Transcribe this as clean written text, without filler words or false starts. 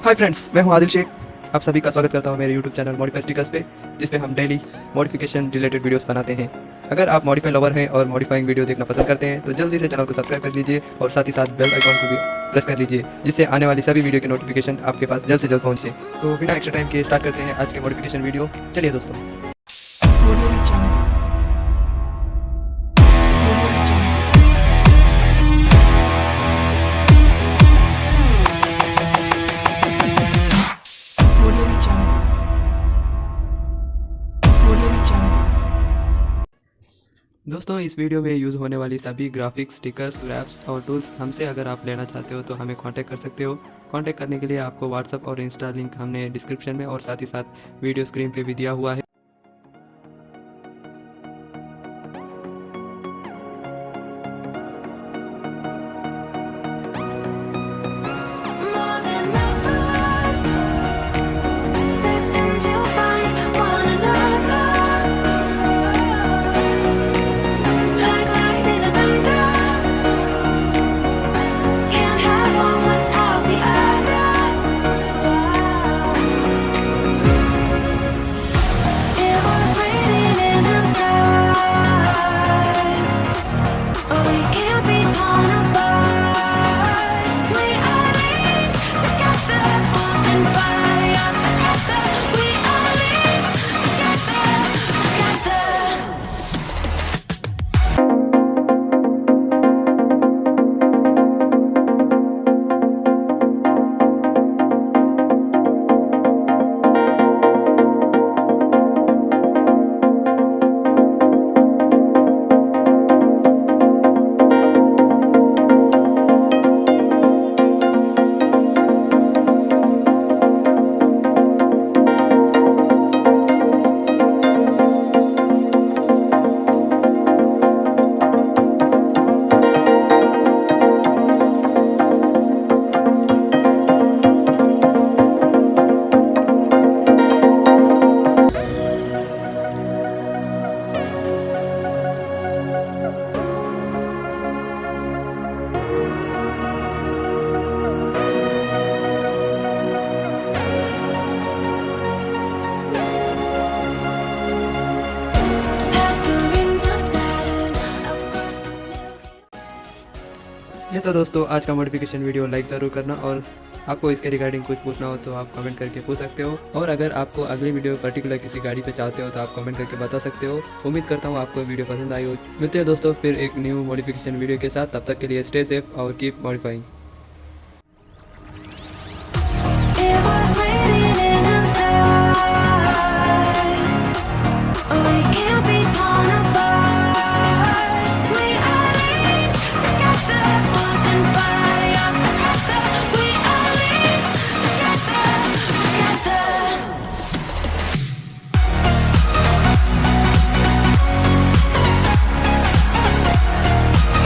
Hi friends, मैं हूं आदिल शेख। आप सभी का स्वागत करता हूं मेरे यूट्यूब चैनल मॉडिफाई स्टिकर्स पे, जिस पे हम डेली मॉडिफिकेशन रिलेटेड वीडियोस बनाते हैं। अगर आप मॉडिफाई लवर हैं और मॉडिफाइंग वीडियो देखना पसंद करते हैं तो जल्दी से चैनल को सब्सक्राइब कर लीजिए और साथ ही साथ बेल आइकॉन को भी प्रेस कर लीजिए, जिससे आने वाली सभी वीडियो के नोटिफिकेशन आपके पास जल्द से जल्द पहुँचे। तो बिना एक्स्ट्रा टाइम के स्टार्ट करते हैं आज के मॉडिफिकेशन वीडियो। चलिए दोस्तों। दोस्तों, इस वीडियो में यूज़ होने वाली सभी ग्राफिक्स, स्टिकर्स, रैप्स और टूल्स हमसे अगर आप लेना चाहते हो तो हमें कांटेक्ट कर सकते हो। कांटेक्ट करने के लिए आपको व्हाट्सअप और इंस्टा लिंक हमने डिस्क्रिप्शन में और साथ ही साथ वीडियो स्क्रीन पे भी दिया हुआ है। ये तो दोस्तों आज का मॉडिफिकेशन वीडियो। लाइक ज़रूर करना और आपको इसके रिगार्डिंग कुछ पूछना हो तो आप कमेंट करके पूछ सकते हो। और अगर आपको अगली वीडियो पर्टिकुलर किसी गाड़ी पे चाहते हो तो आप कमेंट करके बता सकते हो। उम्मीद करता हूँ आपको वीडियो पसंद आई हो। मिलते हैं दोस्तों फिर एक न्यू मॉडिफिकेशन वीडियो के साथ। तब तक के लिए स्टे सेफ और कीप मॉडिफाइंग।